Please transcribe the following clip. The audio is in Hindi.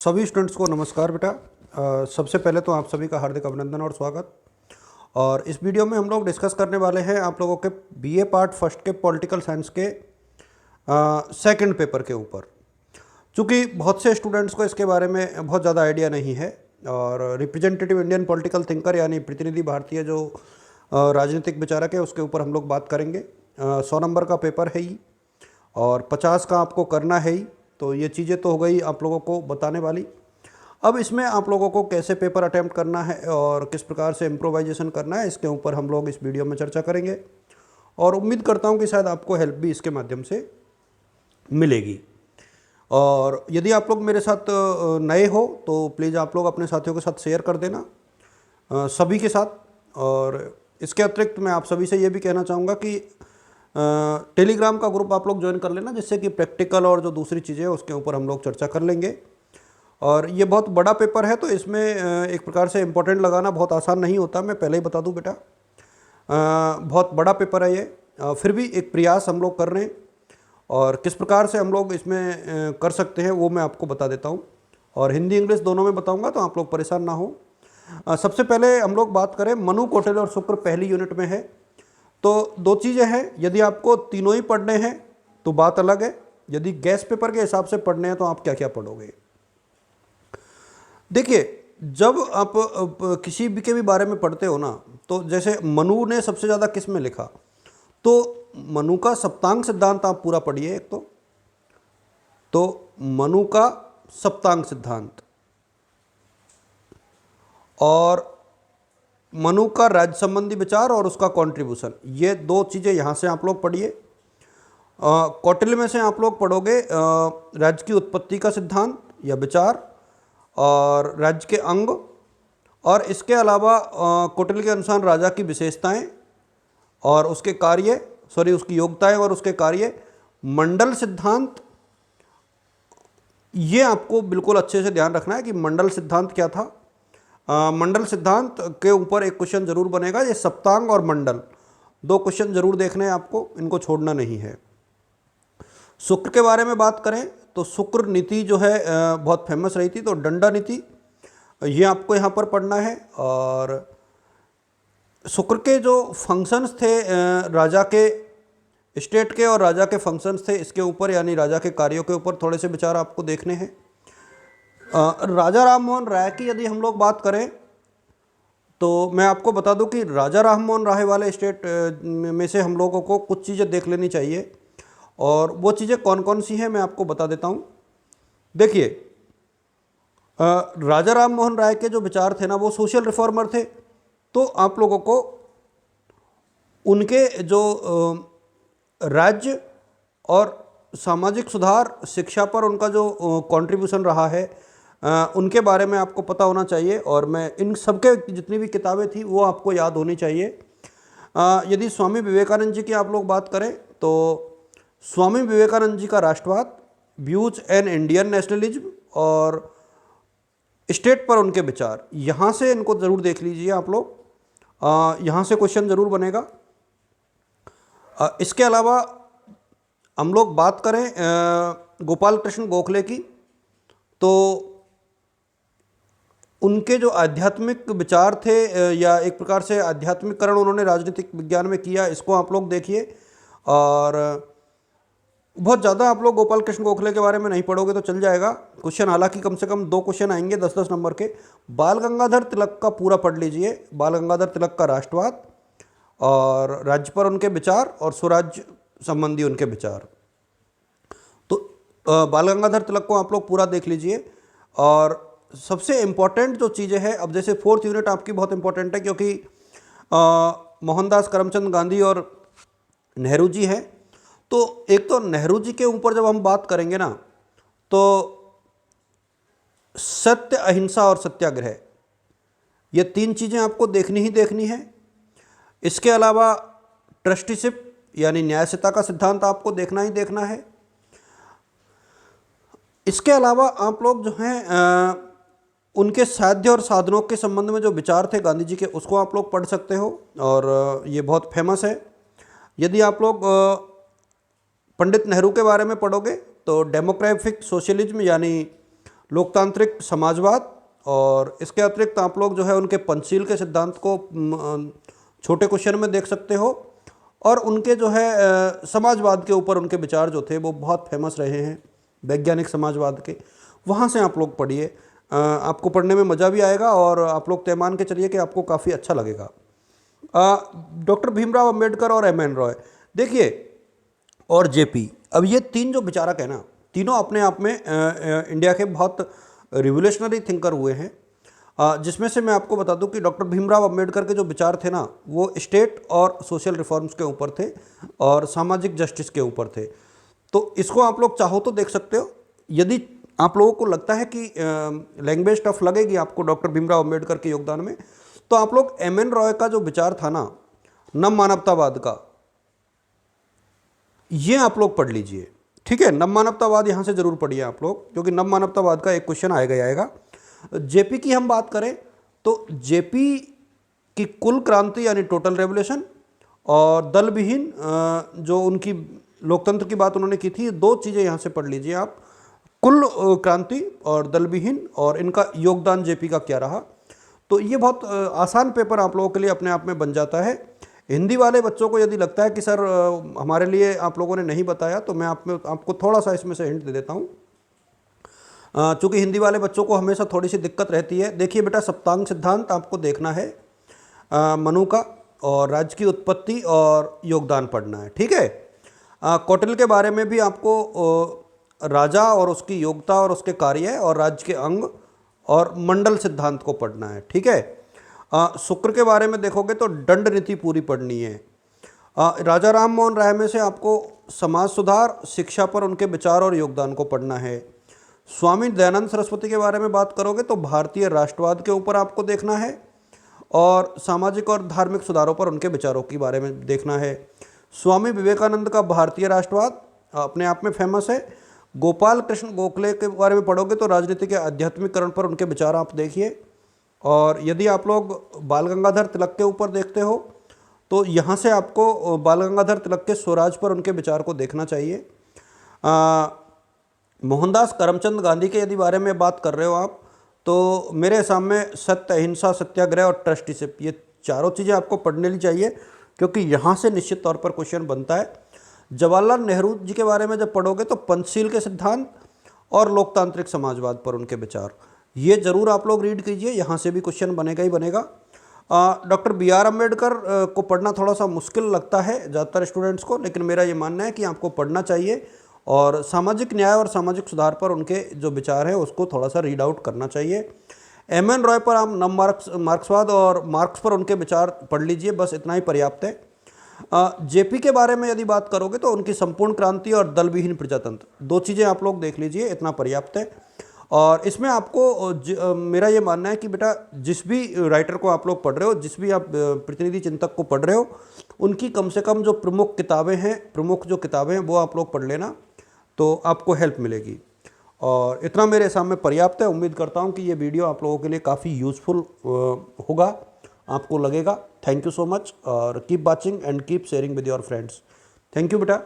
सभी स्टूडेंट्स को नमस्कार बेटा। सबसे पहले तो आप सभी का हार्दिक अभिनंदन और स्वागत। और इस वीडियो में हम लोग डिस्कस करने वाले हैं आप लोगों के बीए पार्ट फर्स्ट के पॉलिटिकल साइंस के सेकंड पेपर के ऊपर। चूँकि बहुत से स्टूडेंट्स को इसके बारे में बहुत ज़्यादा आइडिया नहीं है और रिप्रेजेंटेटिव इंडियन पॉलिटिकल थिंकर यानी प्रतिनिधि भारतीय जो राजनीतिक विचारक है उसके ऊपर हम लोग बात करेंगे। 100 नंबर का पेपर है ही और 50 का आपको करना है ही, तो ये चीज़ें तो हो गई आप लोगों को बताने वाली। अब इसमें आप लोगों को कैसे पेपर अटेम्प्ट करना है और किस प्रकार से इम्प्रोवाइजेशन करना है इसके ऊपर हम लोग इस वीडियो में चर्चा करेंगे और उम्मीद करता हूँ कि शायद आपको हेल्प भी इसके माध्यम से मिलेगी। और यदि आप लोग मेरे साथ नए हो तो प्लीज़ आप लोग अपने साथियों के साथ शेयर कर देना सभी के साथ। और इसके अतिरिक्त मैं आप सभी से ये भी कहना चाहूँगा कि टेलीग्राम का ग्रुप आप लोग ज्वाइन कर लेना, जिससे कि प्रैक्टिकल और जो दूसरी चीज़ें हैं उसके ऊपर हम लोग चर्चा कर लेंगे। और ये बहुत बड़ा पेपर है तो इसमें एक प्रकार से इम्पोर्टेंट लगाना बहुत आसान नहीं होता, मैं पहले ही बता दूं बेटा। बहुत बड़ा पेपर है ये, फिर भी एक प्रयास हम लोग कर रहे हैं और किस प्रकार से हम लोग इसमें कर सकते हैं वो मैं आपको बता देता हूँ। और हिंदी इंग्लिश दोनों में बताऊँगा तो आप लोग परेशान ना हो। सबसे पहले हम लोग बात करें मनु, कौटिल्य और शुक्र पहली यूनिट में है। तो दो चीज़ें हैं, यदि आपको तीनों ही पढ़ने हैं तो बात अलग है, यदि गैस पेपर के हिसाब से पढ़ने हैं तो आप क्या क्या पढ़ोगे। देखिए, जब आप किसी भी के भी बारे में पढ़ते हो ना, तो जैसे मनु ने सबसे ज़्यादा किस में लिखा, तो मनु का सप्तांग सिद्धांत आप पूरा पढ़िए। एक तो मनु का सप्तांग सिद्धांत और मनु का राज्य संबंधी विचार और उसका कंट्रीब्यूशन, ये दो चीज़ें यहाँ से आप लोग पढ़िए। कौटिल्य में से आप लोग पढ़ोगे राज्य की उत्पत्ति का सिद्धांत या विचार और राज्य के अंग, और इसके अलावा कौटिल्य के अनुसार राजा की विशेषताएं और उसके कार्य, उसकी योग्यताएं और उसके कार्य। मंडल सिद्धांत, ये आपको बिल्कुल अच्छे से ध्यान रखना है कि मंडल सिद्धांत क्या था। मंडल सिद्धांत के ऊपर एक क्वेश्चन जरूर बनेगा। ये सप्तांग और मंडल दो क्वेश्चन जरूर देखने हैं आपको, इनको छोड़ना नहीं है। शुक्र के बारे में बात करें तो शुक्र नीति जो है बहुत फेमस रही थी, तो डंडा नीति ये आपको यहाँ पर पढ़ना है। और शुक्र के जो फंक्शंस थे राजा के, स्टेट के और राजा के फंक्शंस थे, इसके ऊपर यानी राजा के कार्यों के ऊपर थोड़े से विचार आपको देखने हैं। राजा राम मोहन राय की यदि हम लोग बात करें तो मैं आपको बता दूं कि राजा राम मोहन राय वाले स्टेट में से हम लोगों को कुछ चीज़ें देख लेनी चाहिए, और वो चीज़ें कौन कौन सी हैं मैं आपको बता देता हूं। देखिए, राजा राम मोहन राय के जो विचार थे ना वो सोशल रिफॉर्मर थे, तो आप लोगों को उनके जो राज्य और सामाजिक सुधार, शिक्षा पर उनका जो कंट्रीब्यूशन रहा है उनके बारे में आपको पता होना चाहिए। और मैं इन सबके जितनी भी किताबें थी वो आपको याद होनी चाहिए। यदि स्वामी विवेकानंद जी की आप लोग बात करें तो स्वामी विवेकानंद जी का राष्ट्रवाद, व्यूज एंड इंडियन नेशनलिज्म और स्टेट पर उनके विचार, यहाँ से इनको ज़रूर देख लीजिए आप लोग। यहाँ से क्वेश्चन ज़रूर बनेगा। इसके अलावा हम लोग बात करें गोपाल कृष्ण गोखले की, तो उनके जो आध्यात्मिक विचार थे या एक प्रकार से आध्यात्मिकरण उन्होंने राजनीतिक विज्ञान में किया, इसको आप लोग देखिए। और बहुत ज़्यादा आप लोग गोपाल कृष्ण गोखले के बारे में नहीं पढ़ोगे तो चल जाएगा। क्वेश्चन हालांकि कम से कम 2 क्वेश्चन आएंगे 10-10 नंबर के। बाल गंगाधर तिलक का पूरा पढ़ लीजिए, बाल गंगाधर तिलक का राष्ट्रवाद और राज्य पर उनके विचार और स्वराज्य संबंधी उनके विचार, तो बाल गंगाधर तिलक को आप लोग पूरा देख लीजिए। और सबसे इम्पॉर्टेंट जो चीज़ें हैं, अब जैसे 4th यूनिट आपकी बहुत इंपॉर्टेंट है क्योंकि मोहनदास करमचंद गांधी और नेहरू जी हैं। तो एक तो नेहरू जी के ऊपर जब हम बात करेंगे ना, तो सत्य, अहिंसा और सत्याग्रह, ये 3 चीज़ें आपको देखनी ही देखनी है। इसके अलावा ट्रस्टीशिप यानी न्यायसिता का सिद्धांत आपको देखना ही देखना है। इसके अलावा आप लोग जो हैं उनके साध्य और साधनों के संबंध में जो विचार थे गांधी जी के, उसको आप लोग पढ़ सकते हो और ये बहुत फेमस है। यदि आप लोग पंडित नेहरू के बारे में पढ़ोगे तो डेमोक्रेटिक सोशलिज्म यानी लोकतांत्रिक समाजवाद, और इसके अतिरिक्त आप लोग जो है उनके पंचशील के सिद्धांत को छोटे क्वेश्चन में देख सकते हो, और उनके जो है समाजवाद के ऊपर उनके विचार जो थे वो बहुत फेमस रहे हैं, वैज्ञानिक समाजवाद के, वहाँ से आप लोग पढ़िए। आपको पढ़ने में मज़ा भी आएगा और आप लोग तय मान के चलिए कि आपको काफ़ी अच्छा लगेगा। डॉक्टर भीमराव अंबेडकर और एम एन रॉय, देखिए, और जेपी, अब ये तीन जो विचारक हैं ना, तीनों अपने आप में इंडिया के बहुत रिवोल्यूशनरी थिंकर हुए हैं, जिसमें से मैं आपको बता दूं कि डॉक्टर भीमराव अंबेडकर के जो विचार थे ना, वो स्टेट और सोशल रिफॉर्म्स के ऊपर थे और सामाजिक जस्टिस के ऊपर थे। तो इसको आप लोग चाहो तो देख सकते हो। यदि आप लोगों को लगता है कि लैंग्वेज टफ लगेगी आपको डॉक्टर भीमराव अंबेडकर के योगदान में, तो आप लोग एम एन रॉय का जो विचार था ना, नव मानवतावाद का, ये आप लोग पढ़ लीजिए, ठीक है। नव मानवतावाद यहाँ से जरूर पढ़िए आप लोग, क्योंकि नव मानवतावाद का एक क्वेश्चन आएगा ही आएगा। जेपी की हम बात करें तो जेपी की कुल क्रांति यानी टोटल रेवोल्यूशन, और दल विहीन जो उनकी लोकतंत्र की बात उन्होंने की थी, दो चीज़ें यहाँ से पढ़ लीजिए आप, कुल क्रांति और दल विहीन, और इनका योगदान जेपी का क्या रहा। तो ये बहुत आसान पेपर आप लोगों के लिए अपने आप में बन जाता है। हिंदी वाले बच्चों को यदि लगता है कि सर हमारे लिए आप लोगों ने नहीं बताया, तो मैं आपको थोड़ा सा इसमें से हिंट दे देता हूँ। चूँकि हिंदी वाले बच्चों को हमेशा थोड़ी सी दिक्कत रहती है। देखिए बेटा, सप्तांग सिद्धांत आपको देखना है, मनु का, और राज्य की उत्पत्ति और योगदान पढ़ना है, ठीक है। कौटिल्य के बारे में भी आपको राजा और उसकी योग्यता और उसके कार्य और राज्य के अंग और मंडल सिद्धांत को पढ़ना है, ठीक है। शुक्र के बारे में देखोगे तो दंड नीति पूरी पढ़नी है। राजा राम मोहन राय में से आपको समाज सुधार, शिक्षा पर उनके विचार और योगदान को पढ़ना है। स्वामी दयानंद सरस्वती के बारे में बात करोगे तो भारतीय राष्ट्रवाद के ऊपर आपको देखना है, और सामाजिक और धार्मिक सुधारों पर उनके विचारों के बारे में देखना है। स्वामी विवेकानंद का भारतीय राष्ट्रवाद अपने आप में फेमस है। गोपाल कृष्ण गोखले के बारे में पढ़ोगे तो राजनीति के आध्यात्मिकरण पर उनके विचार आप देखिए। और यदि आप लोग बाल गंगाधर तिलक के ऊपर देखते हो तो यहाँ से आपको बाल गंगाधर तिलक के स्वराज पर उनके विचार को देखना चाहिए। मोहनदास करमचंद गांधी के यदि बारे में बात कर रहे हो आप, तो मेरे सामने सत्य, अहिंसा, सत्याग्रह और ट्रस्टीशिप, ये चारों चीज़ें आपको पढ़ने ली चाहिए, क्योंकि यहाँ से निश्चित तौर पर क्वेश्चन बनता है। जवाहरलाल नेहरू जी के बारे में जब पढ़ोगे तो पंचशील के सिद्धांत और लोकतांत्रिक समाजवाद पर उनके विचार, ये जरूर आप लोग रीड कीजिए, यहाँ से भी क्वेश्चन बनेगा ही बनेगा। डॉक्टर बी आर अम्बेडकर को पढ़ना थोड़ा सा मुश्किल लगता है ज़्यादातर स्टूडेंट्स को, लेकिन मेरा ये मानना है कि आपको पढ़ना चाहिए, और सामाजिक न्याय और सामाजिक सुधार पर उनके जो विचार है उसको थोड़ा सा रीड आउट करना चाहिए। एम एन रॉय पर आप नव मार्क्सवाद और मार्क्स पर उनके विचार पढ़ लीजिए, बस इतना ही पर्याप्त है। जेपी के बारे में यदि बात करोगे तो उनकी संपूर्ण क्रांति और दल विहीन प्रजातंत्र, दो चीज़ें आप लोग देख लीजिए, इतना पर्याप्त है। और इसमें आपको मेरा ये मानना है कि बेटा, जिस भी राइटर को आप लोग पढ़ रहे हो, जिस भी आप प्रतिनिधि चिंतक को पढ़ रहे हो, उनकी कम से कम जो प्रमुख किताबें हैं, प्रमुख जो किताबें हैं वो आप लोग पढ़ लेना, तो आपको हेल्प मिलेगी। और इतना मेरे सामने पर्याप्त है। उम्मीद करता हूँ कि ये वीडियो आप लोगों के लिए काफ़ी यूज़फुल होगा, आपको लगेगा। थैंक यू सो मच, और keep watching and keep sharing with your friends. Thank you बेटा।